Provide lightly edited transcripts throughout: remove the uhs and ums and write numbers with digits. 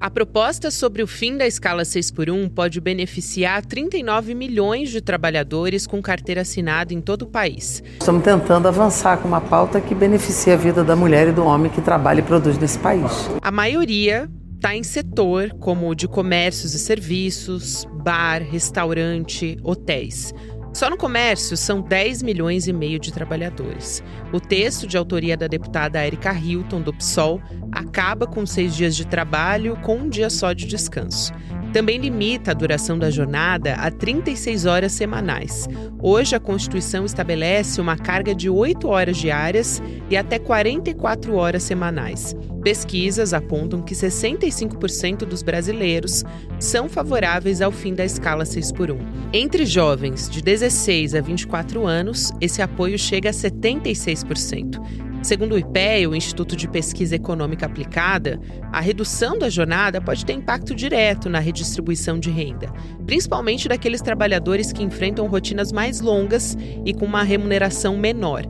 A proposta sobre o fim da escala 6x1 pode beneficiar 39 milhões de trabalhadores com carteira assinada em todo o país. Estamos tentando avançar com uma pauta que beneficie a vida da mulher e do homem que trabalha e produz nesse país. A maioria está em setor como o de comércios e serviços, bar, restaurante, hotéis. Só no comércio são 10 milhões e meio de trabalhadores. O texto, de autoria da deputada Erika Hilton, do PSOL, acaba com 6 dias de trabalho com um dia só de descanso. Também limita a duração da jornada a 36 horas semanais. Hoje, a Constituição estabelece uma carga de 8 horas diárias e até 44 horas semanais. Pesquisas apontam que 65% dos brasileiros são favoráveis ao fim da escala 6x1. Entre jovens de 16 a 24 anos, esse apoio chega a 76%. Segundo o IPEA, o Instituto de Pesquisa Econômica Aplicada, a redução da jornada pode ter impacto direto na redistribuição de renda, principalmente daqueles trabalhadores que enfrentam rotinas mais longas e com uma remuneração menor.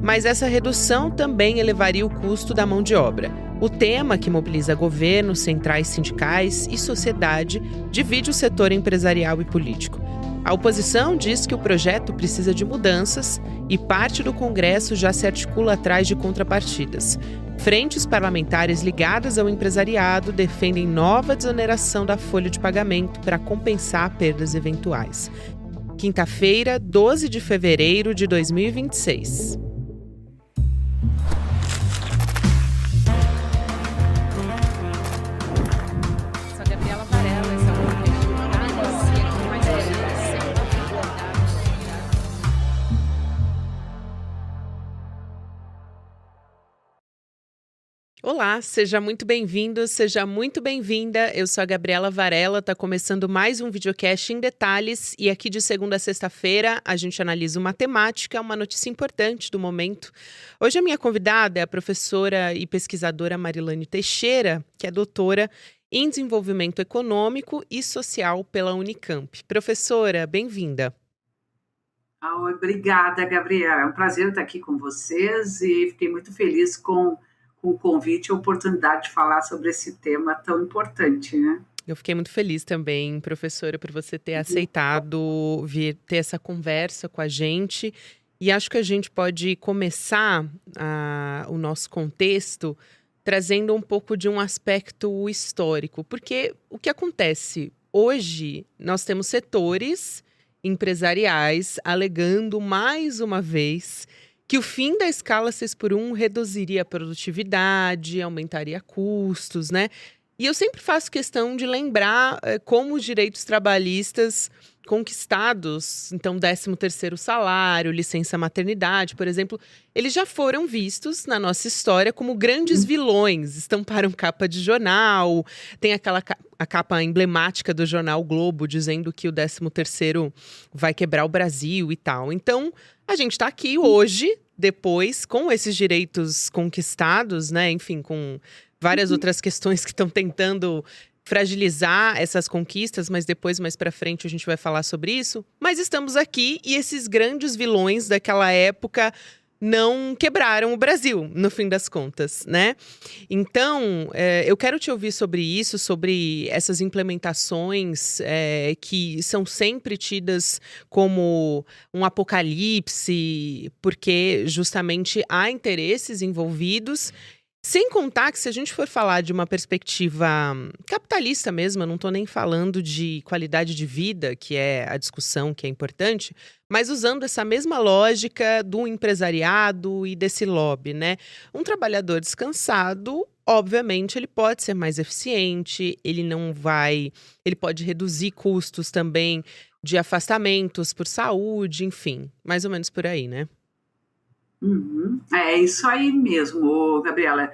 Mas essa redução também elevaria o custo da mão de obra. O tema, que mobiliza governos, centrais sindicais e sociedade, divide o setor empresarial e político. A oposição diz que o projeto precisa de mudanças e parte do Congresso já se articula atrás de contrapartidas. Frentes parlamentares ligadas ao empresariado defendem nova desoneração da folha de pagamento para compensar perdas eventuais. Quinta-feira, 12 de fevereiro de 2026. Olá, seja muito bem-vindo, seja muito bem-vinda. Eu sou a Gabriela Varela, está começando mais um videocast em detalhes e aqui de segunda a sexta-feira a gente analisa uma temática, uma notícia importante do momento. Hoje a minha convidada é a professora e pesquisadora Marilane Teixeira, que é doutora em Desenvolvimento Econômico e Social pela Unicamp. Professora, bem-vinda. Obrigada, Gabriela. É um prazer estar aqui com vocês e fiquei muito feliz com o convite e a oportunidade de falar sobre esse tema tão importante, né? Eu fiquei muito feliz também, professora, por você ter aceitado vir ter essa conversa com a gente. E acho que a gente pode começar o nosso contexto trazendo um pouco de um aspecto histórico. Porque o que acontece? Hoje, nós temos setores empresariais alegando mais uma vez que o fim da escala 6x1 reduziria a produtividade, aumentaria custos, né? E eu sempre faço questão de lembrar como os direitos trabalhistas conquistados, então 13º salário, licença maternidade, por exemplo, eles já foram vistos na nossa história como grandes vilões, estamparam capa de jornal, tem a capa emblemática do jornal Globo dizendo que o 13º vai quebrar o Brasil e tal. Então, a gente está aqui hoje, depois, com esses direitos conquistados, né? Enfim, com várias outras questões que estão tentando fragilizar essas conquistas, mas depois, mais para frente, a gente vai falar sobre isso. Mas estamos aqui e esses grandes vilões daquela época não quebraram o Brasil, no fim das contas, né? Então, eu quero te ouvir sobre isso, sobre essas implementações que são sempre tidas como um apocalipse, porque justamente há interesses envolvidos. Sem contar que se a gente for falar de uma perspectiva capitalista mesmo, eu não estou nem falando de qualidade de vida, que é a discussão que é importante, mas usando essa mesma lógica do empresariado e desse lobby, né? Um trabalhador descansado, obviamente, ele pode ser mais eficiente, ele pode reduzir custos também de afastamentos por saúde, enfim, mais ou menos por aí, né? Uhum. É isso aí mesmo, Gabriela.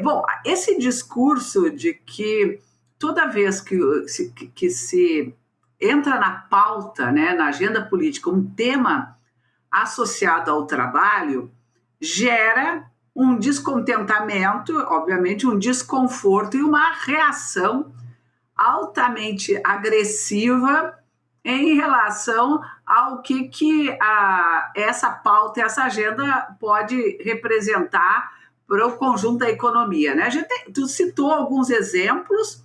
Bom, esse discurso de que toda vez que se entra na pauta, né, na agenda política, um tema associado ao trabalho, gera um descontentamento, obviamente um desconforto e uma reação altamente agressiva em relação ao que essa pauta, essa agenda pode representar para o conjunto da economia, né? Tu citou alguns exemplos,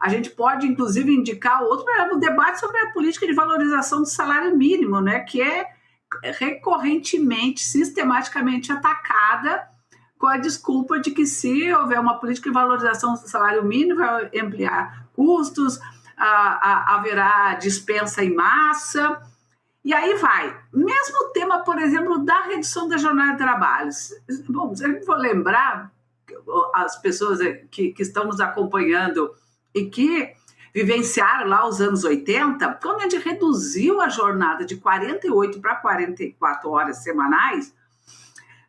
A gente pode, inclusive, indicar outro, por exemplo, o debate sobre a política de valorização do salário mínimo, né, que é recorrentemente, sistematicamente atacada com a desculpa de que se houver uma política de valorização do salário mínimo, vai ampliar custos, haverá dispensa em massa, e aí vai. Mesmo tema, por exemplo, da redução da jornada de trabalho. Bom, se eu vou lembrar, as pessoas que estão nos acompanhando e que vivenciaram lá os anos 80, quando a gente reduziu a jornada de 48 para 44 horas semanais,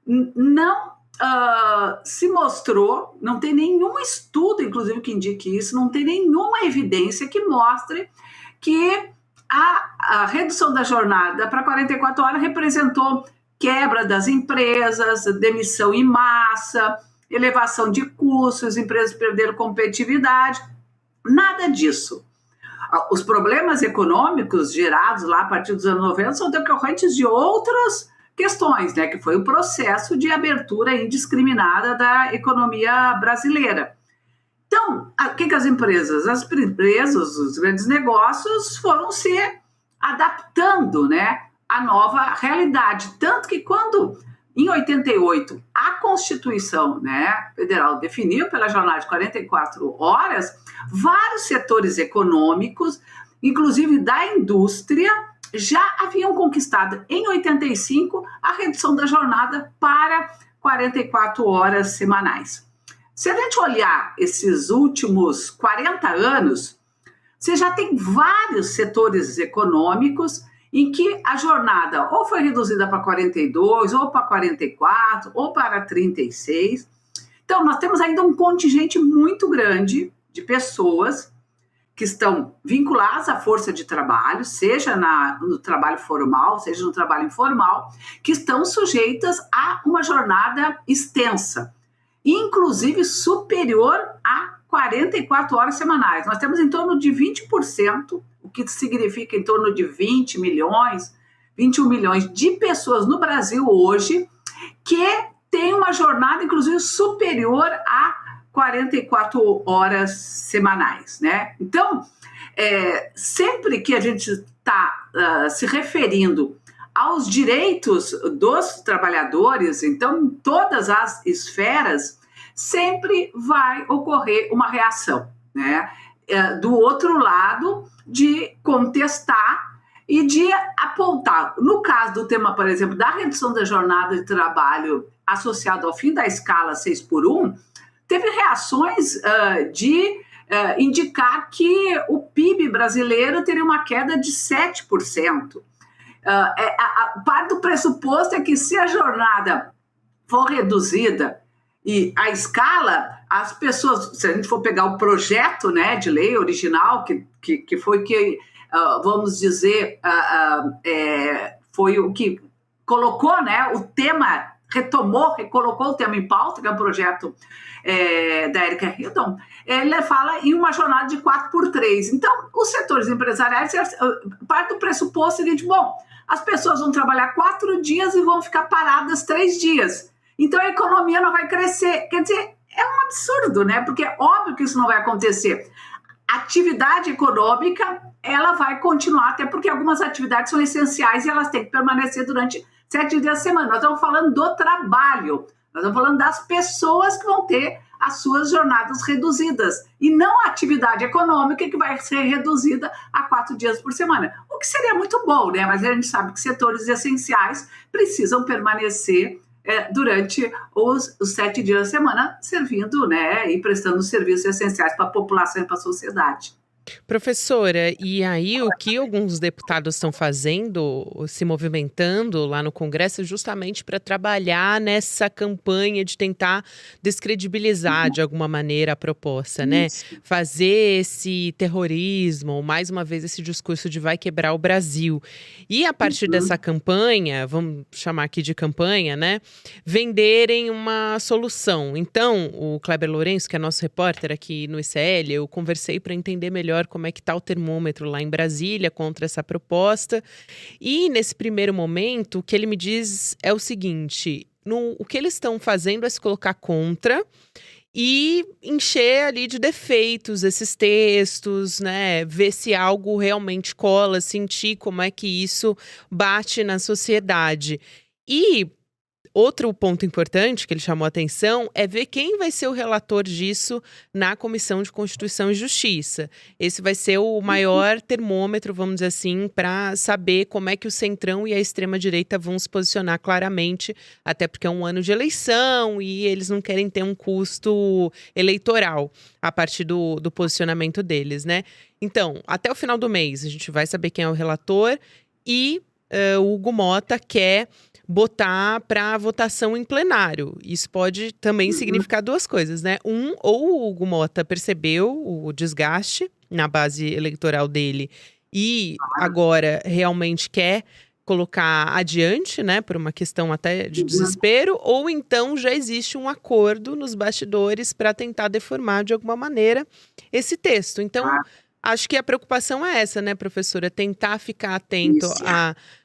não se mostrou, não tem nenhum estudo, inclusive, que indique isso, não tem nenhuma evidência que mostre que a redução da jornada para 44 horas representou quebra das empresas, demissão em massa, elevação de custos, as empresas perderam competitividade, nada disso. Os problemas econômicos gerados lá a partir dos anos 90 são decorrentes de outras questões, né, que foi o processo de abertura indiscriminada da economia brasileira. Então, o que as empresas? As empresas, os grandes negócios foram se adaptando, né, à nova realidade. Tanto que quando, em 88, a Constituição, né, federal definiu pela jornada de 44 horas, vários setores econômicos, inclusive da indústria, já haviam conquistado em 85 a redução da jornada para 44 horas semanais. Se a gente olhar esses últimos 40 anos, você já tem vários setores econômicos em que a jornada ou foi reduzida para 42, ou para 44, ou para 36. Então, nós temos ainda um contingente muito grande de pessoas que estão vinculadas à força de trabalho, seja no trabalho formal, seja no trabalho informal, que estão sujeitas a uma jornada extensa, inclusive superior a 44 horas semanais. Nós temos em torno de 20%, o que significa em torno de 20 milhões, 21 milhões de pessoas no Brasil hoje que têm uma jornada, inclusive, superior a 44 horas semanais, né? Então, sempre que a gente está se referindo aos direitos dos trabalhadores, então, em todas as esferas, sempre vai ocorrer uma reação, né? Do outro lado, de contestar e de apontar. No caso do tema, por exemplo, da redução da jornada de trabalho associado ao fim da escala 6x1, teve reações de indicar que o PIB brasileiro teria uma queda de 7%. Parte do pressuposto é que se a jornada for reduzida e a escala, as pessoas, se a gente for pegar o projeto, né, de lei original, que foi que, vamos dizer, foi o que colocou, né, o tema, recolocou o tema em pauta, que é o projeto da Erika Hilton, ele fala em uma jornada de 4x3. Então, os setores empresariais, parte do pressuposto seguinte, bom, as pessoas vão trabalhar 4 dias e vão ficar paradas 3 dias. Então, a economia não vai crescer. Quer dizer, é um absurdo, né? Porque é óbvio que isso não vai acontecer. A atividade econômica, ela vai continuar, até porque algumas atividades são essenciais e elas têm que permanecer durante 7 dias da semana. Nós estamos falando do trabalho, nós estamos falando das pessoas que vão ter as suas jornadas reduzidas, e não a atividade econômica que vai ser reduzida a 4 dias por semana. O que seria muito bom, né? Mas a gente sabe que setores essenciais precisam permanecer durante os 7 dias da semana, servindo, né, e prestando serviços essenciais para a população e para a sociedade. Professora, e aí o que alguns deputados estão fazendo, se movimentando lá no Congresso, é justamente para trabalhar nessa campanha de tentar descredibilizar de alguma maneira a proposta, né? Fazer esse terrorismo, mais uma vez esse discurso de vai quebrar o Brasil. E a partir dessa campanha, vamos chamar aqui de campanha, né? Venderem uma solução. Então, o Kleber Lourenço, que é nosso repórter aqui no ICL, eu conversei para entender melhor como é que está o termômetro lá em Brasília contra essa proposta. E nesse primeiro momento, o que ele me diz é o seguinte: o que eles estão fazendo é se colocar contra e encher ali de defeitos esses textos, né? Ver se algo realmente cola, sentir como é que isso bate na sociedade. E outro ponto importante que ele chamou a atenção é ver quem vai ser o relator disso na Comissão de Constituição e Justiça. Esse vai ser o maior termômetro, vamos dizer assim, para saber como é que o Centrão e a extrema-direita vão se posicionar claramente, até porque é um ano de eleição e eles não querem ter um custo eleitoral a partir do posicionamento deles, né? Então, até o final do mês, a gente vai saber quem é o relator e o Hugo Motta quer botar para votação em plenário. Isso pode também significar duas coisas, né? Ou o Hugo Motta percebeu o desgaste na base eleitoral dele e agora realmente quer colocar adiante, né, por uma questão até de desespero, ou então já existe um acordo nos bastidores para tentar deformar de alguma maneira esse texto. Então, acho que a preocupação é essa, né, professora? Tentar ficar atento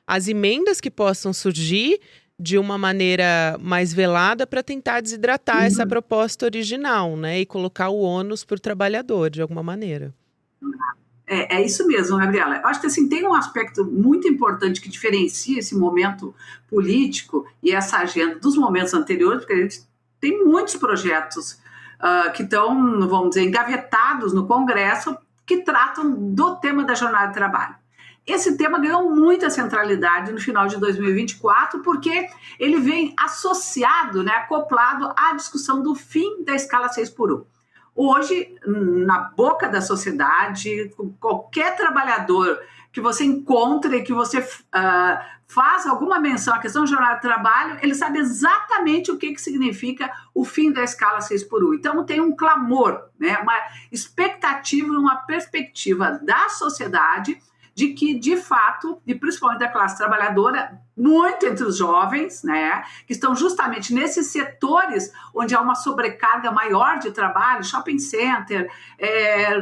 às emendas que possam surgir de uma maneira mais velada para tentar desidratar essa proposta original, né? E colocar o ônus para o trabalhador, de alguma maneira. É isso mesmo, Gabriela. Eu acho que assim, tem um aspecto muito importante que diferencia esse momento político e essa agenda dos momentos anteriores, porque a gente tem muitos projetos que estão, vamos dizer, engavetados no Congresso, que tratam do tema da jornada de trabalho. Esse tema ganhou muita centralidade no final de 2024, porque ele vem associado, né, acoplado à discussão do fim da escala 6x1. Hoje, na boca da sociedade, qualquer trabalhador que você encontre, que você faz alguma menção à questão da jornada de trabalho, ele sabe exatamente o que significa o fim da escala 6x1. Então, tem um clamor, né, uma expectativa, uma perspectiva da sociedade de que, de fato, e principalmente da classe trabalhadora, muito entre os jovens, né, que estão justamente nesses setores onde há uma sobrecarga maior de trabalho, shopping center,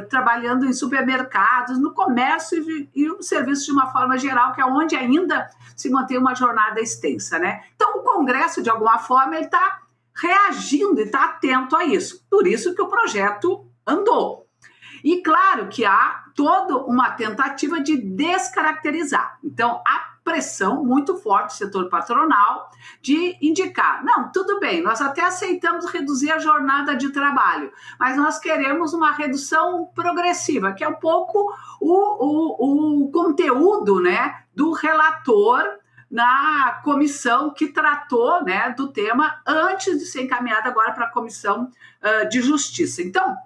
trabalhando em supermercados, no comércio e o serviço de uma forma geral, que é onde ainda se mantém uma jornada extensa, né? Então, o Congresso, de alguma forma, ele está reagindo e está atento a isso. Por isso que o projeto andou. E claro que há toda uma tentativa de descaracterizar. Então, há pressão muito forte do setor patronal de indicar, não, tudo bem, nós até aceitamos reduzir a jornada de trabalho, mas nós queremos uma redução progressiva, que é um pouco o conteúdo, né, do relator na comissão que tratou, né, do tema antes de ser encaminhada agora para a Comissão de Justiça. Então,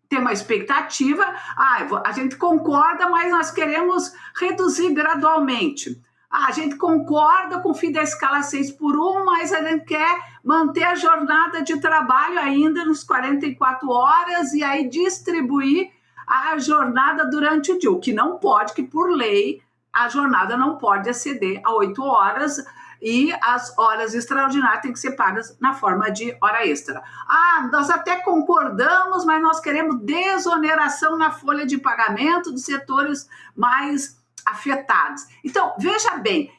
tem uma expectativa, a gente concorda, mas nós queremos reduzir gradualmente. A gente concorda com o fim da escala 6x1, mas a gente quer manter a jornada de trabalho ainda nos 44 horas e aí distribuir a jornada durante o dia, o que não pode, que por lei a jornada não pode exceder a 8 horas, e as horas extraordinárias têm que ser pagas na forma de hora extra. Nós até concordamos, mas nós queremos desoneração na folha de pagamento dos setores mais afetados. Então, veja bem,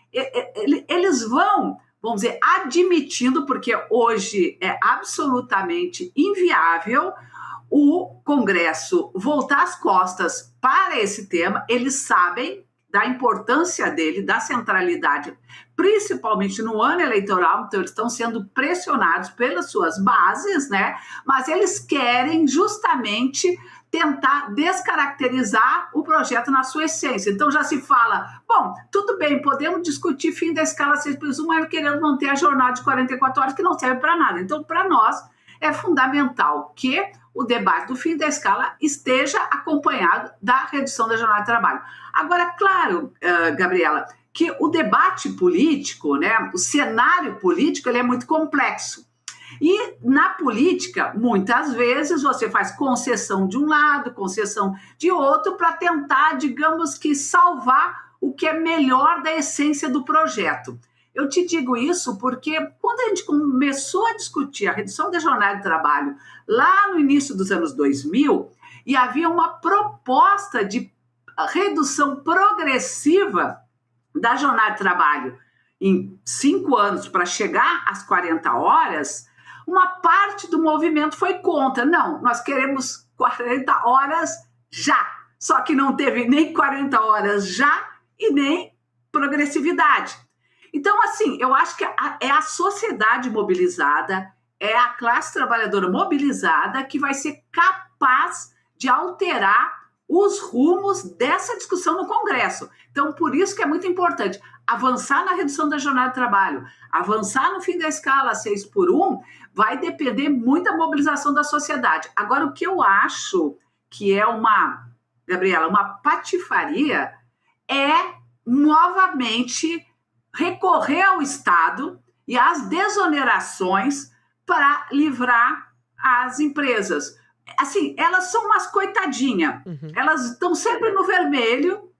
eles vamos dizer, admitindo, porque hoje é absolutamente inviável o Congresso voltar as costas para esse tema. Eles sabem da importância dele, da centralidade, principalmente no ano eleitoral, então eles estão sendo pressionados pelas suas bases, né? Mas eles querem justamente tentar descaracterizar o projeto na sua essência. Então já se fala, bom, tudo bem, podemos discutir fim da escala 6x1, mas querendo manter a jornada de 44 horas, que não serve para nada. Então, para nós, é fundamental que o debate do fim da escala esteja acompanhado da redução da jornada de trabalho. Agora, claro, Gabriela, que o debate político, né, o cenário político, ele é muito complexo. E na política, muitas vezes, você faz concessão de um lado, concessão de outro, para tentar, digamos que, salvar o que é melhor da essência do projeto. Eu te digo isso porque quando a gente começou a discutir a redução da jornada de trabalho lá no início dos anos 2000, e havia uma proposta de redução progressiva da jornada de trabalho em 5 anos para chegar às 40 horas, Uma parte do movimento foi contra. Não, nós queremos 40 horas já. Só que não teve nem 40 horas já e nem progressividade. Então, assim, eu acho que é a sociedade mobilizada, é a classe trabalhadora mobilizada que vai ser capaz de alterar os rumos dessa discussão no Congresso. Então, por isso que é muito importante avançar na redução da jornada de trabalho, avançar no fim da escala 6x1, vai depender muito da mobilização da sociedade. Agora, o que eu acho que é Gabriela, uma patifaria é novamente recorrer ao Estado e às desonerações para livrar as empresas. Assim, elas são umas coitadinhas, elas estão sempre no vermelho,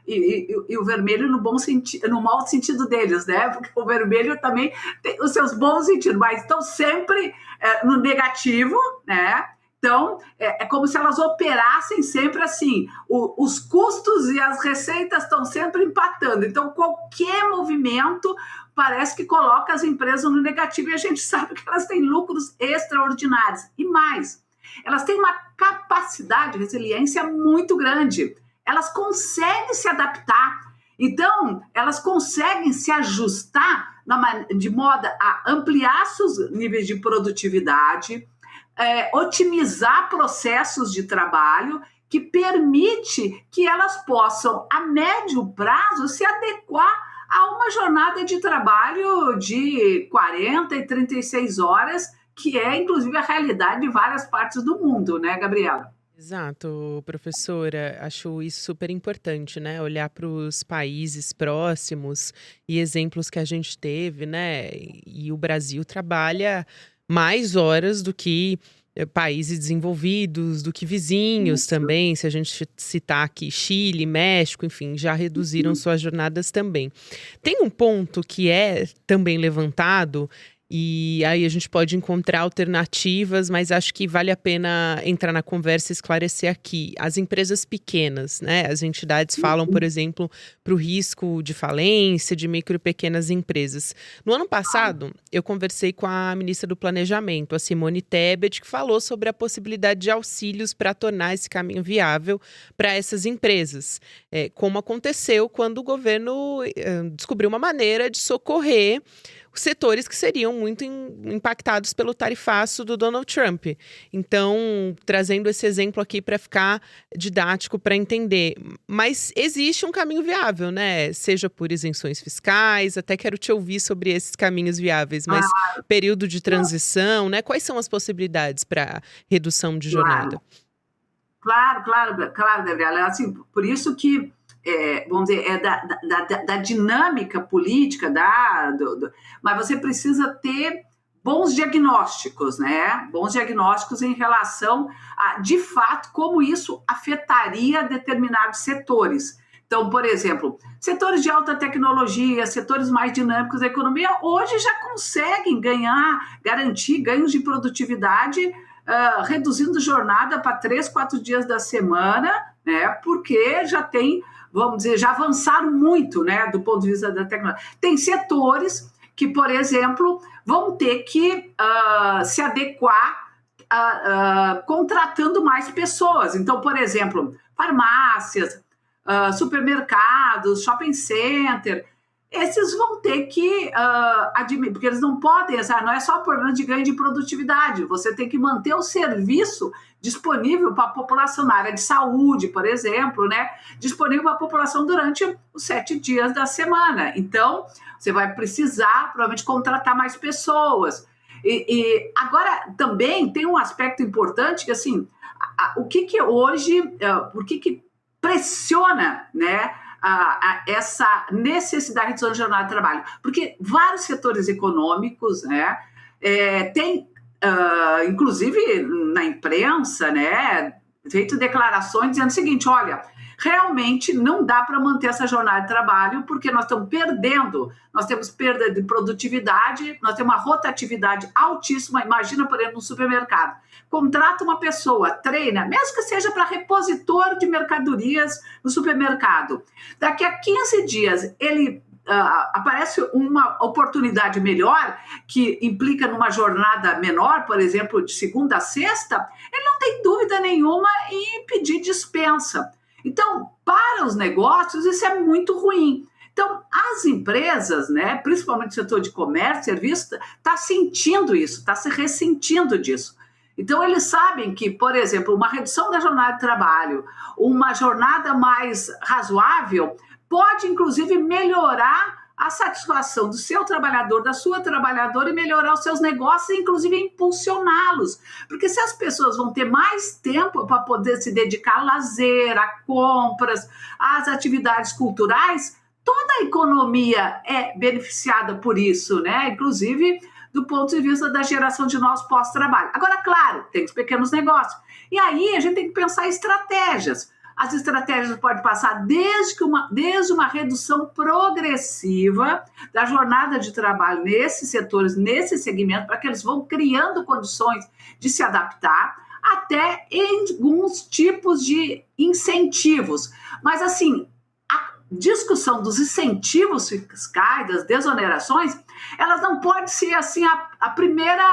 e o vermelho no bom sentido, no mau sentido deles, né? Porque o vermelho também tem os seus bons sentidos, mas estão sempre no negativo, né? Então, é como se elas operassem sempre assim, os custos e as receitas estão sempre empatando. Então, qualquer movimento parece que coloca as empresas no negativo, e a gente sabe que elas têm lucros extraordinários. E mais, elas têm uma capacidade de resiliência muito grande. Elas conseguem se adaptar. Então, elas conseguem se ajustar de modo a ampliar seus níveis de produtividade, otimizar processos de trabalho que permite que elas possam, a médio prazo, se adequar a uma jornada de trabalho de 40 e 36 horas, que é, inclusive, a realidade de várias partes do mundo, né, Gabriela? Exato, professora. Acho isso super importante, né? Olhar para os países próximos e exemplos que a gente teve, né? E o Brasil trabalha mais horas do que países desenvolvidos, do que vizinhos também. Se a gente citar aqui Chile, México, enfim, já reduziram suas jornadas também. Tem um ponto que é também levantado, e aí a gente pode encontrar alternativas, mas acho que vale a pena entrar na conversa e esclarecer aqui. As empresas pequenas, né? As entidades falam, por exemplo, para o risco de falência de micro e pequenas empresas. No ano passado, eu conversei com a ministra do Planejamento, a Simone Tebet, que falou sobre a possibilidade de auxílios para tornar esse caminho viável para essas empresas. Como aconteceu quando o governo descobriu uma maneira de socorrer os setores que seriam muito impactados pelo tarifaço do Donald Trump. Então, trazendo esse exemplo aqui para ficar didático para entender. Mas existe um caminho viável, né? Seja por isenções fiscais, até quero te ouvir sobre esses caminhos viáveis, mas período de transição, né? Quais são as possibilidades para redução de jornada? Claro, Gabriela. Assim, por isso que vamos dizer, da dinâmica política, mas você precisa ter bons diagnósticos, né? Bons diagnósticos em relação a, de fato, como isso afetaria determinados setores. Então, por exemplo, setores de alta tecnologia, setores mais dinâmicos da economia, hoje já conseguem garantir ganhos de produtividade, reduzindo jornada para 3, 4 dias da semana, né? Porque já tem, vamos dizer, já avançaram muito, né, do ponto de vista da tecnologia. Tem setores que, por exemplo, vão ter que se adequar contratando mais pessoas. Então, por exemplo, farmácias, supermercados, shopping center, esses vão ter que admitir, porque eles não podem, não é só o problema de ganho de produtividade, você tem que manter o serviço disponível para a população na área de saúde, por exemplo, né? Disponível para a população durante os 7 dias da semana. Então, você vai precisar, provavelmente, contratar mais pessoas. E agora, também tem um aspecto importante, que assim, o que hoje, por que pressiona, né, essa necessidade de redução de jornada de trabalho? Porque vários setores econômicos, né, têm, inclusive na imprensa, né, feito declarações dizendo o seguinte: olha, realmente não dá para manter essa jornada de trabalho porque nós estamos perdendo, nós temos perda de produtividade, nós temos uma rotatividade altíssima. Imagina, por exemplo, no supermercado. Contrata uma pessoa, treina, mesmo que seja para repositor de mercadorias no supermercado. Daqui a 15 dias ele aparece uma oportunidade melhor, que implica numa jornada menor, por exemplo, de segunda a sexta, ele não tem dúvida nenhuma em pedir dispensa. Então, para os negócios, isso é muito ruim. Então, as empresas, né, principalmente o setor de comércio, serviço, está sentindo isso, está se ressentindo disso. Então, eles sabem que, por exemplo, uma redução da jornada de trabalho, uma jornada mais razoável, pode, inclusive, melhorar a satisfação do seu trabalhador, da sua trabalhadora e melhorar os seus negócios e, inclusive, impulsioná-los. Porque se as pessoas vão ter mais tempo para poder se dedicar a lazer, a compras, às atividades culturais, toda a economia é beneficiada por isso, né? Inclusive do ponto de vista da geração de novos postos de trabalho. Agora, claro, tem os pequenos negócios. E aí a gente tem que pensar em estratégias. As estratégias podem passar desde uma redução progressiva da jornada de trabalho nesses setores, nesse segmento, para que eles vão criando condições de se adaptar, até em alguns tipos de incentivos. Mas, assim, discussão dos incentivos fiscais, das desonerações, elas não podem ser assim a primeira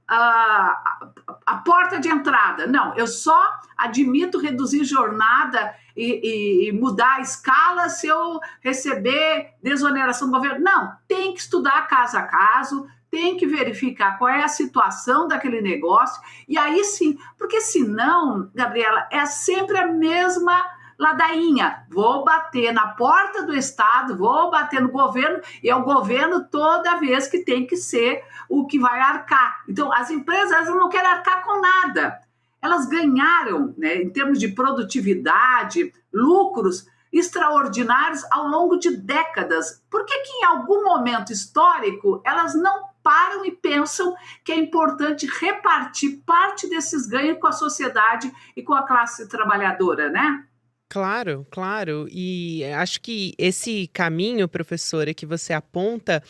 a porta de entrada. Não, eu só admito reduzir jornada e mudar a escala se eu receber desoneração do governo. Não, tem que estudar caso a caso, tem que verificar qual é a situação daquele negócio, e aí sim, porque senão, Gabriela, é sempre a mesma ladainha, vou bater na porta do Estado, vou bater no governo, e é o governo toda vez que tem que ser o que vai arcar. Então, as empresas elas não querem arcar com nada. Elas ganharam, né, em termos de produtividade, lucros extraordinários ao longo de décadas. Por que em algum momento histórico elas não param e pensam que é importante repartir parte desses ganhos com a sociedade e com a classe trabalhadora, né? Claro, claro. E acho que esse caminho, professora, que você aponta,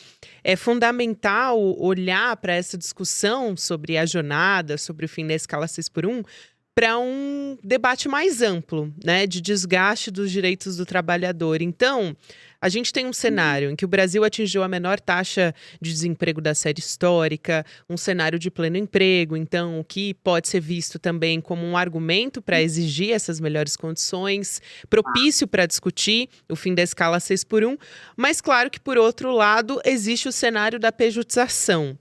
é fundamental olhar para essa discussão sobre a jornada, sobre o fim da escala 6x1, para um debate mais amplo, né, de desgaste dos direitos do trabalhador. Então, a gente tem um cenário em que o Brasil atingiu a menor taxa de desemprego da série histórica, um cenário de pleno emprego, então, o que pode ser visto também como um argumento para exigir essas melhores condições, propício para discutir o fim da escala 6x1, mas claro que, por outro lado, existe o cenário da pejotização,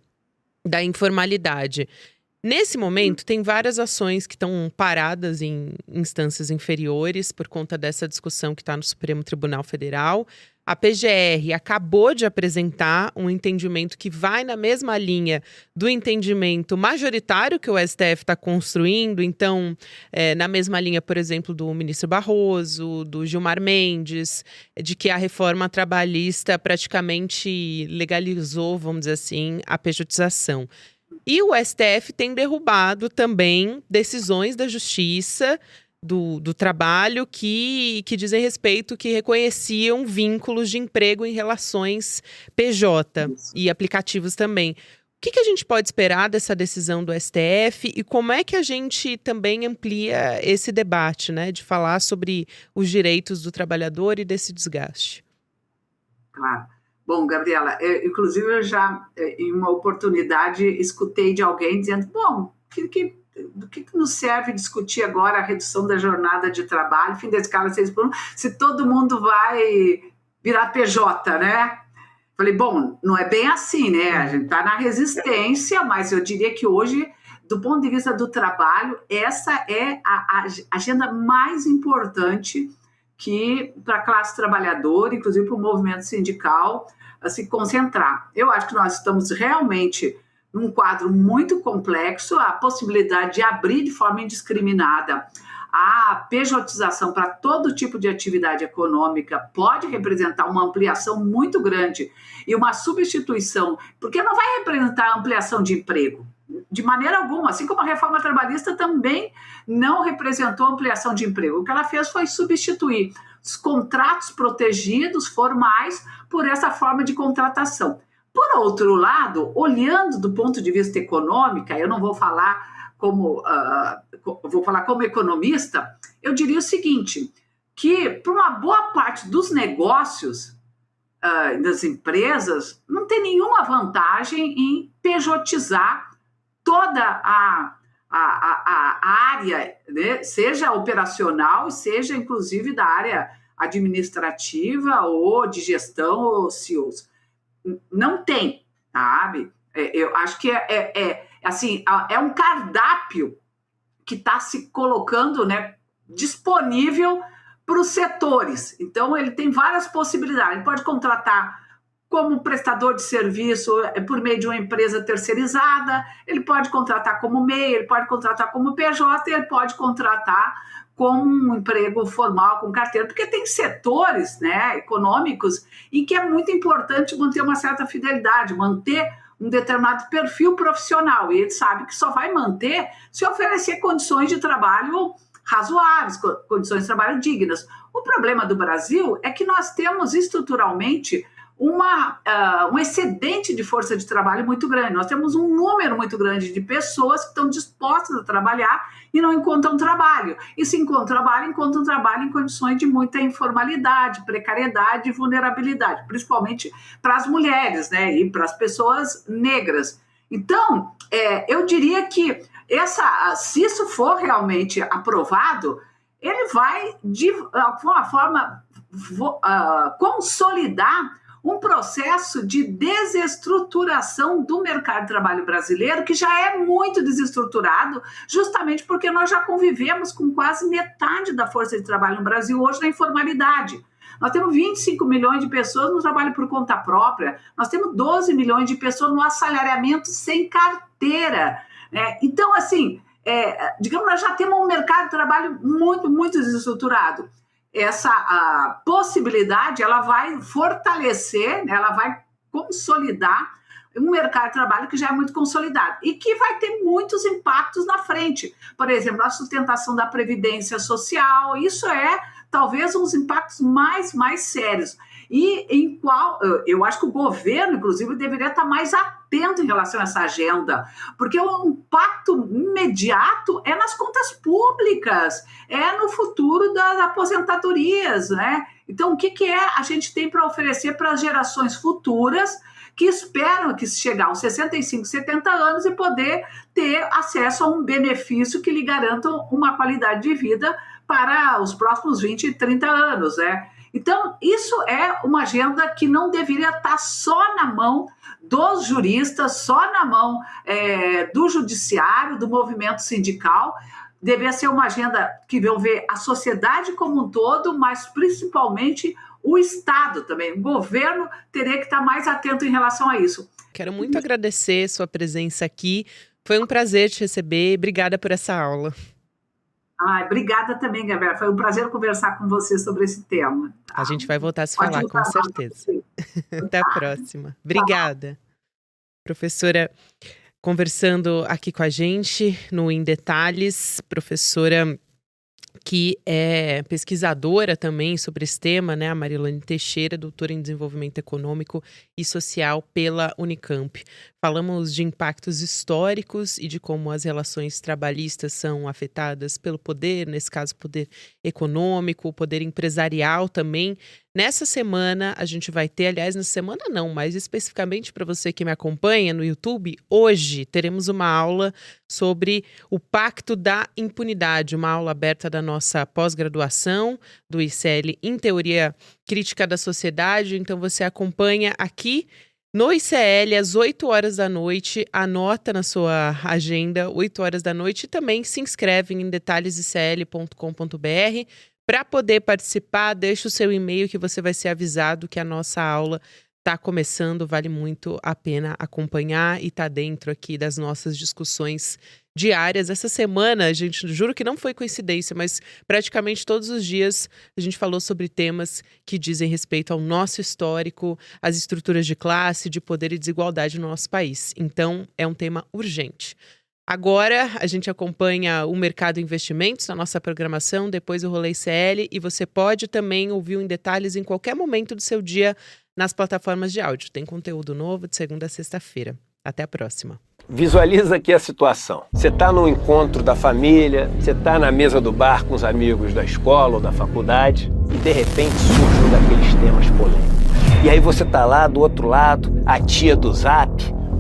da informalidade. Nesse momento, tem várias ações que estão paradas em instâncias inferiores por conta dessa discussão que está no Supremo Tribunal Federal. A PGR acabou de apresentar um entendimento que vai na mesma linha do entendimento majoritário que o STF está construindo. Então, na mesma linha, por exemplo, do ministro Barroso, do Gilmar Mendes, de que a reforma trabalhista praticamente legalizou, vamos dizer assim, a pejotização. E o STF tem derrubado também decisões da Justiça do Trabalho que dizem respeito, que reconheciam vínculos de emprego em relações PJ e aplicativos também. O que a gente pode esperar dessa decisão do STF e como é que a gente também amplia esse debate, né, de falar sobre os direitos do trabalhador e desse desgaste? Claro. Bom, Gabriela, inclusive eu já, em uma oportunidade, escutei de alguém dizendo, bom, do que nos serve discutir agora a redução da jornada de trabalho, fim da escala 6x1, se todo mundo vai virar PJ, né? Falei, bom, não é bem assim, né? A gente está na resistência, mas eu diria que hoje, do ponto de vista do trabalho, essa é a agenda mais importante que para a classe trabalhadora, inclusive para o movimento sindical, a se concentrar. Eu acho que nós estamos realmente num quadro muito complexo, a possibilidade de abrir de forma indiscriminada a pejotização para todo tipo de atividade econômica pode representar uma ampliação muito grande e uma substituição, porque não vai representar ampliação de emprego, de maneira alguma, assim como a reforma trabalhista também não representou ampliação de emprego. O que ela fez foi substituir os contratos protegidos, formais, por essa forma de contratação. Por outro lado, olhando do ponto de vista econômico, eu não vou falar vou falar como economista, eu diria o seguinte, que para uma boa parte dos negócios, das empresas, não tem nenhuma vantagem em pejotizar toda a área, né? Seja operacional, seja inclusive da área administrativa ou de gestão ou CEOs. Não tem, sabe? Eu acho que assim, é um cardápio que está se colocando, né, disponível para os setores. Então, ele tem várias possibilidades. Ele pode contratar como prestador de serviço por meio de uma empresa terceirizada, ele pode contratar como MEI, ele pode contratar como PJ, ele pode contratar com um emprego formal, com carteira, porque tem setores, né, econômicos em que é muito importante manter uma certa fidelidade, manter um determinado perfil profissional, e ele sabe que só vai manter se oferecer condições de trabalho razoáveis, condições de trabalho dignas. O problema do Brasil é que nós temos estruturalmente um excedente de força de trabalho muito grande. Nós temos um número muito grande de pessoas que estão dispostas a trabalhar e não encontram trabalho. E se encontram trabalho em condições de muita informalidade, precariedade e vulnerabilidade, principalmente para as mulheres, né, e para as pessoas negras. Então, eu diria que se isso for realmente aprovado, ele vai, de alguma forma, consolidar um processo de desestruturação do mercado de trabalho brasileiro, que já é muito desestruturado, justamente porque nós já convivemos com quase metade da força de trabalho no Brasil hoje na informalidade. Nós temos 25 milhões de pessoas no trabalho por conta própria, nós temos 12 milhões de pessoas no assalariamento sem carteira. Então, assim, digamos, nós já temos um mercado de trabalho muito, muito desestruturado. Essa possibilidade, ela vai fortalecer, né, ela vai consolidar um mercado de trabalho que já é muito consolidado e que vai ter muitos impactos na frente. Por exemplo, a sustentação da previdência social, isso talvez um dos impactos mais sérios. E em qual eu acho que o governo, inclusive, deveria estar mais atento em relação a essa agenda, porque o impacto imediato é nas contas públicas, é no futuro das aposentadorias, né? Então, o que a gente tem para oferecer para as gerações futuras que esperam que chegar aos 65, 70 anos e poder ter acesso a um benefício que lhe garanta uma qualidade de vida para os próximos 20, 30 anos, né? Então, isso é uma agenda que não deveria estar só na mão dos juristas, só na mão do judiciário, do movimento sindical. Deveria ser uma agenda que envolver a sociedade como um todo, mas principalmente o Estado também. O governo teria que estar mais atento em relação a isso. Quero muito agradecer sua presença aqui. Foi um prazer te receber. Obrigada por essa aula. Obrigada também, Gabriela. Foi um prazer conversar com você sobre esse tema. A gente vai voltar a se falar, com certeza. Até a próxima. Obrigada. Professora, conversando aqui com a gente no Em Detalhes, professora que é pesquisadora também sobre esse tema, né? A Marilane Teixeira, doutora em Desenvolvimento Econômico e Social pela Unicamp. Falamos de impactos históricos e de como as relações trabalhistas são afetadas pelo poder, nesse caso, poder econômico, poder empresarial também. Nessa semana, a gente vai ter, aliás, nessa semana não, mas especificamente para você que me acompanha no YouTube, hoje teremos uma aula sobre o Pacto da Impunidade, uma aula aberta da nossa pós-graduação do ICL em Teoria Crítica da Sociedade. Então, você acompanha aqui no ICL, às 8 horas da noite, anota na sua agenda, 8 horas da noite, e também se inscreve em detalhesicl.com.br para poder participar. Deixa o seu e-mail que você vai ser avisado que a nossa aula está começando. Vale muito a pena acompanhar e estar dentro aqui das nossas discussões diárias. Essa semana, gente, juro que não foi coincidência, mas praticamente todos os dias a gente falou sobre temas que dizem respeito ao nosso histórico, às estruturas de classe, de poder e desigualdade no nosso país. Então, é um tema urgente. Agora, a gente acompanha o Mercado Investimentos na nossa programação, depois o Rolê ICL, e você pode também ouvir Em Detalhes em qualquer momento do seu dia nas plataformas de áudio. Tem conteúdo novo de segunda a sexta-feira. Até a próxima. Visualiza aqui a situação. Você está no encontro da família, você está na mesa do bar com os amigos da escola ou da faculdade e de repente surge um daqueles temas polêmicos. E aí você tá lá do outro lado, a tia do Zap,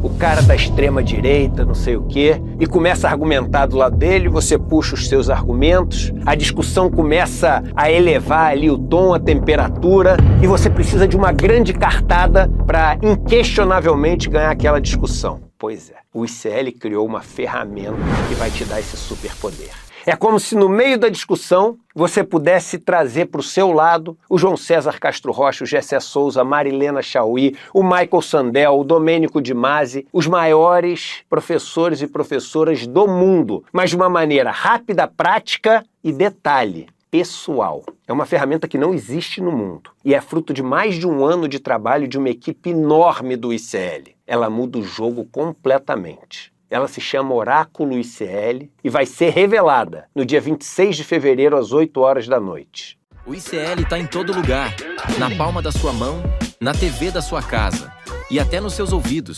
o cara da extrema direita, não sei o quê, e começa a argumentar do lado dele, você puxa os seus argumentos, a discussão começa a elevar ali o tom, a temperatura, e você precisa de uma grande cartada para inquestionavelmente ganhar aquela discussão. Pois é, o ICL criou uma ferramenta que vai te dar esse superpoder. É como se no meio da discussão você pudesse trazer para o seu lado o João César Castro Rocha, o Gessé Souza, a Marilena Chauí, o Michael Sandel, o Domênico de Masi, os maiores professores e professoras do mundo, mas de uma maneira rápida, prática e, detalhe, pessoal. É uma ferramenta que não existe no mundo e é fruto de mais de um ano de trabalho de uma equipe enorme do ICL. Ela muda o jogo completamente. Ela se chama Oráculo ICL e vai ser revelada no dia 26 de fevereiro às 8 horas da noite. O ICL está em todo lugar, na palma da sua mão, na TV da sua casa e até nos seus ouvidos.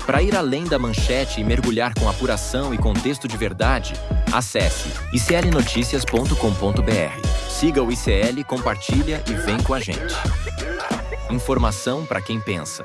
Para ir além da manchete e mergulhar com apuração e contexto de verdade, acesse iclnoticias.com.br. Siga o ICL, compartilha e vem com a gente. Informação para quem pensa.